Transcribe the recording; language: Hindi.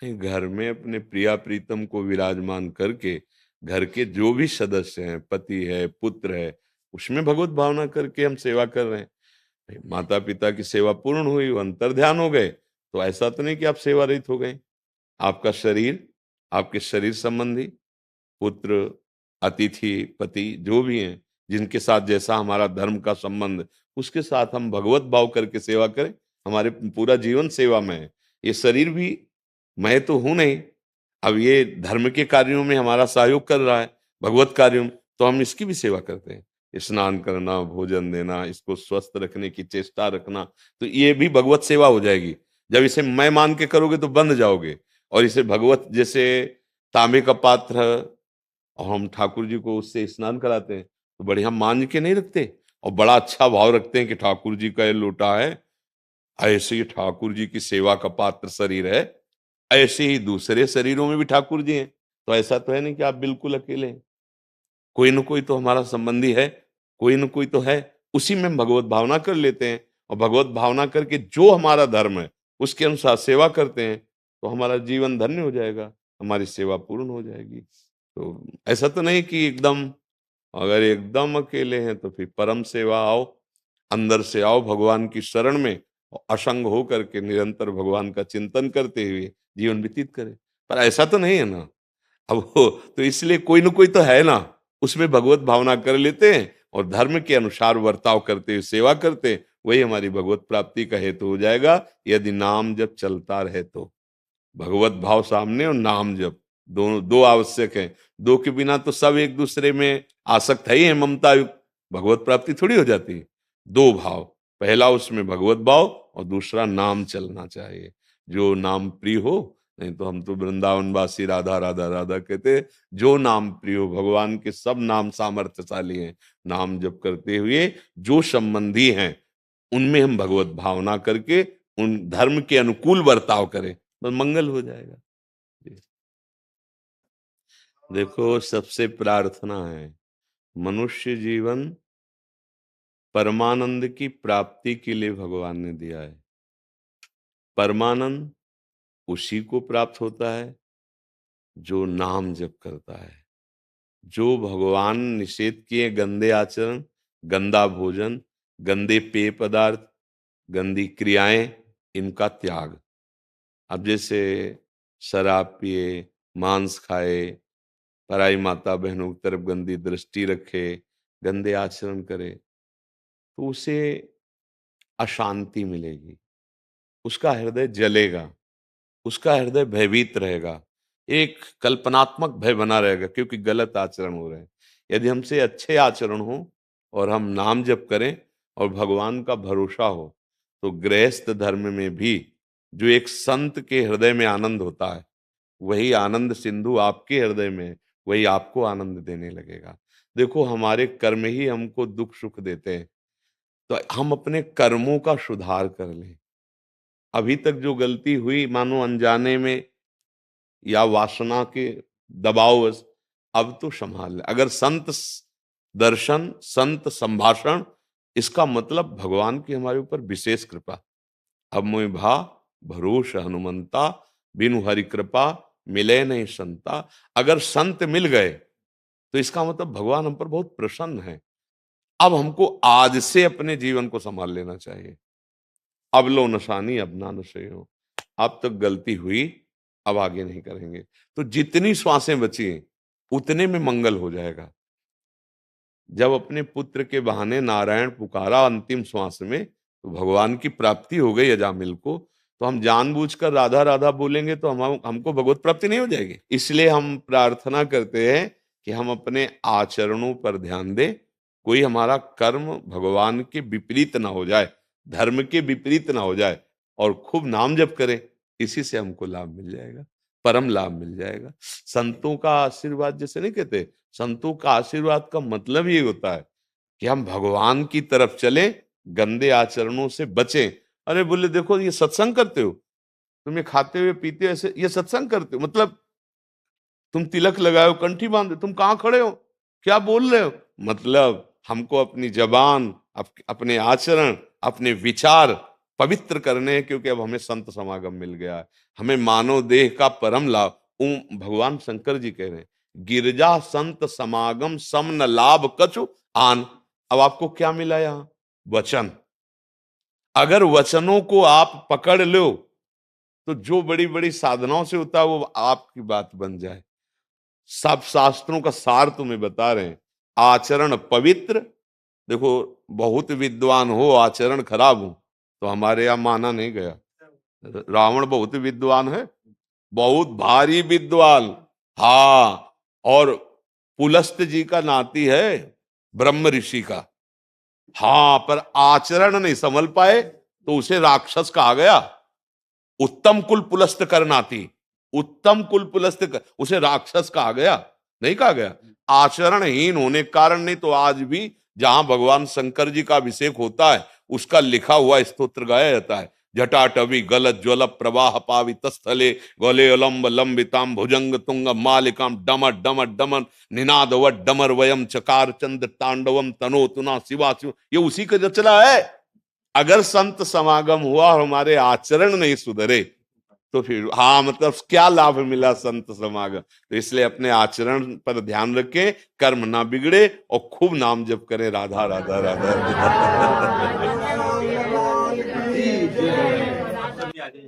घर में अपने प्रिया प्रीतम को विराजमान करके घर के जो भी सदस्य हैं, पति है, पुत्र है, उसमें भगवत भावना करके हम सेवा कर रहे हैं। माता पिता की सेवा पूर्ण हुई, वो अंतर ध्यान हो गए, तो ऐसा तो नहीं कि आप सेवा रहित हो गए। आपका शरीर, आपके शरीर संबंधी पुत्र, अतिथि, पति जो भी हैं, जिनके साथ जैसा हमारा धर्म का संबंध, उसके साथ हम भगवत भाव करके सेवा करें। हमारे पूरा जीवन सेवा में है। ये शरीर भी मैं तो हूं नहीं, अब ये धर्म के कार्यों में हमारा सहयोग कर रहा है, भगवत कार्यों में, तो हम इसकी भी सेवा करते हैं। स्नान करना, भोजन देना, इसको स्वस्थ रखने की चेष्टा रखना, तो ये भी भगवत सेवा हो जाएगी। जब इसे मैं मान के करोगे तो बंध जाओगे, और इसे भगवत, जैसे तांबे का पात्र है और हम ठाकुर जी को उससे स्नान कराते हैं, तो बढ़िया मान के नहीं रखते और बड़ा अच्छा भाव रखते हैं कि ठाकुर जी का ये लोटा है, ऐसे ही ठाकुर जी की सेवा का पात्र शरीर है, ऐसे ही दूसरे शरीरों में भी ठाकुर जी हैं। तो ऐसा तो है नहीं कि आप बिल्कुल अकेले हैं, कोई न कोई तो हमारा संबंधी है, कोई न कोई तो है। उसी में हम भगवत भावना कर लेते हैं, और भगवत भावना करके जो हमारा धर्म है उसके अनुसार सेवा करते हैं, तो हमारा जीवन धन्य हो जाएगा, हमारी सेवा पूर्ण हो जाएगी। तो ऐसा तो नहीं कि एकदम, अगर एकदम अकेले हैं तो फिर परम सेवा आओ, अंदर से आओ भगवान की शरण में, और असंग हो करके निरंतर भगवान का चिंतन करते हुए जीवन व्यतीत करें। पर ऐसा तो नहीं है ना। अब वो तो इसलिए कोई न कोई तो है ना, उसमें भगवत भावना कर लेते हैं और धर्म के अनुसार वर्ताव करते हुए सेवा करते हैं, वही हमारी भगवत प्राप्ति का हेतु हो जाएगा, यदि नाम जब चलता रहे तो। भगवत भाव सामने और नाम जप, दोनों दो आवश्यक है। दो के बिना तो सब एक दूसरे में आसक्त है ही है, ममता युक्त, भगवत प्राप्ति थोड़ी हो जाती है। दो भाव, पहला उसमें भगवत भाव और दूसरा नाम चलना चाहिए, जो नाम प्रिय हो। नहीं तो हम तो वृंदावनवासी राधा राधा राधा कहते हैं। जो नाम प्रिय हो, भगवान के सब नाम सामर्थ्यशाली हैं। नाम जप करते हुए जो संबंधी हैं उनमें हम भगवत भावना करके उन धर्म के अनुकूल बर्ताव करें, तो मंगल हो जाएगा। जी। देखो, सबसे प्रार्थना है, मनुष्य जीवन परमानंद की प्राप्ति के लिए भगवान ने दिया है। परमानंद उसी को प्राप्त होता है जो नाम जप करता है, जो भगवान निषेध किए गंदे आचरण, गंदा भोजन, गंदे पेय पदार्थ, गंदी क्रियाएं, इनका त्याग। अब जैसे शराब पिए, मांस खाए, पराई माता बहनों की तरफ गंदी दृष्टि रखे, गंदे आचरण करे, तो उसे अशांति मिलेगी, उसका हृदय जलेगा, उसका हृदय भयभीत रहेगा, एक कल्पनात्मक भय बना रहेगा, क्योंकि गलत आचरण हो रहे हैं। यदि हमसे अच्छे आचरण हो और हम नाम जप करें और भगवान का भरोसा हो, तो गृहस्थ धर्म में भी जो एक संत के हृदय में आनंद होता है, वही आनंद सिंधु आपके हृदय में है, वही आपको आनंद देने लगेगा। देखो, हमारे कर्म ही हमको दुख सुख देते हैं, तो हम अपने कर्मों का सुधार कर लें। अभी तक जो गलती हुई, मानो अनजाने में या वासना के दबाववश, अब तो संभाल ले। अगर दर्शन, संत संभाषण, इसका मतलब भगवान की हमारे ऊपर विशेष कृपा। अब मोहि भा भरोस हनुमंता, बिनु हरि कृपा मिले नहीं संता। अगर संत मिल गए तो इसका मतलब भगवान हम पर बहुत प्रसन्न है। अब हमको आज से अपने जीवन को संभाल लेना चाहिए। अब लो नशानी अब ना नशे हो। अब तक गलती हुई, अब आगे नहीं करेंगे। तो जितनी श्वासें बची उतने में मंगल हो जाएगा। जब अपने पुत्र के बहाने नारायण पुकारा अंतिम श्वास में, तो भगवान की प्राप्ति हो गई अजामिल को। तो हम जानबूझकर राधा राधा बोलेंगे तो हमको भगवत प्राप्ति नहीं हो जाएगी। इसलिए हम प्रार्थना करते हैं कि हम अपने आचरणों पर ध्यान दें, कोई हमारा कर्म भगवान के विपरीत ना हो जाए, धर्म के विपरीत ना हो जाए, और खूब नाम जप करें, इसी से हमको लाभ मिल जाएगा, परम लाभ मिल जाएगा। संतों का आशीर्वाद जैसे नहीं कहते, संतों का आशीर्वाद का मतलब ये होता है कि हम भगवान की तरफ चलें, गंदे आचरणों से बचें। अरे बोले, देखो ये सत्संग करते हो, तुम ये खाते हुए पीते हो, ऐसे ये सत्संग करते हो, मतलब तुम तिलक लगाए हो, कंठी बांधे, तुम कहाँ खड़े हो, क्या बोल रहे हो? मतलब हमको अपनी जबान, अपने आचरण, अपने विचार पवित्र करने हैं, क्योंकि अब हमें संत समागम मिल गया है, हमें मानव देह का परम लाभ। भगवान शंकर जी कह रहे हैं, गिरजा संत समागम सम न लाभ कछु आन। अब आपको क्या मिला यहां? वचन। अगर वचनों को आप पकड़ लो तो जो बड़ी बड़ी साधनाओं से होता है वो आपकी बात बन जाए। सब शास्त्रों का सार तुम्हें बता रहे हैं। आचरण पवित्र। देखो, बहुत विद्वान हो आचरण खराब हो तो हमारे यहां माना नहीं गया। रावण बहुत विद्वान है, बहुत भारी विद्वान। हाँ, और पुलस्त जी का नाती है ब्रह्म ऋषि का। हाँ, पर आचरण नहीं संभल पाए तो उसे राक्षस कहा गया। उत्तम कुल पुलस्त कर नाती, उत्तम कुल पुलस्त कर, उसे राक्षस कहा गया, नहीं कहा गया। आचरणहीन होने के कारण। नहीं तो आज भी जहां भगवान शंकर जी का अभिषेक होता है उसका लिखा हुआ स्तोत्र गाया जाता है। जटाटवी गलत ज्वल प्रवाह पावित स्थले गले अलम्ब लंबिताम भुजंग तुंग मालिकाम डमर डमर डमर निनाद वट डमर वयम चकार चंद्र तांडवम तनोतुना शिवा शिव। ये उसी का रचना है। अगर संत समागम हुआ और हमारे आचरण नहीं सुधरे तो फिर हाँ, मतलब क्या लाभ मिला संत समागम। तो इसलिए अपने आचरण पर ध्यान रखें, कर्म ना बिगड़े और खूब नाम जप करें, राधा राधा राधा।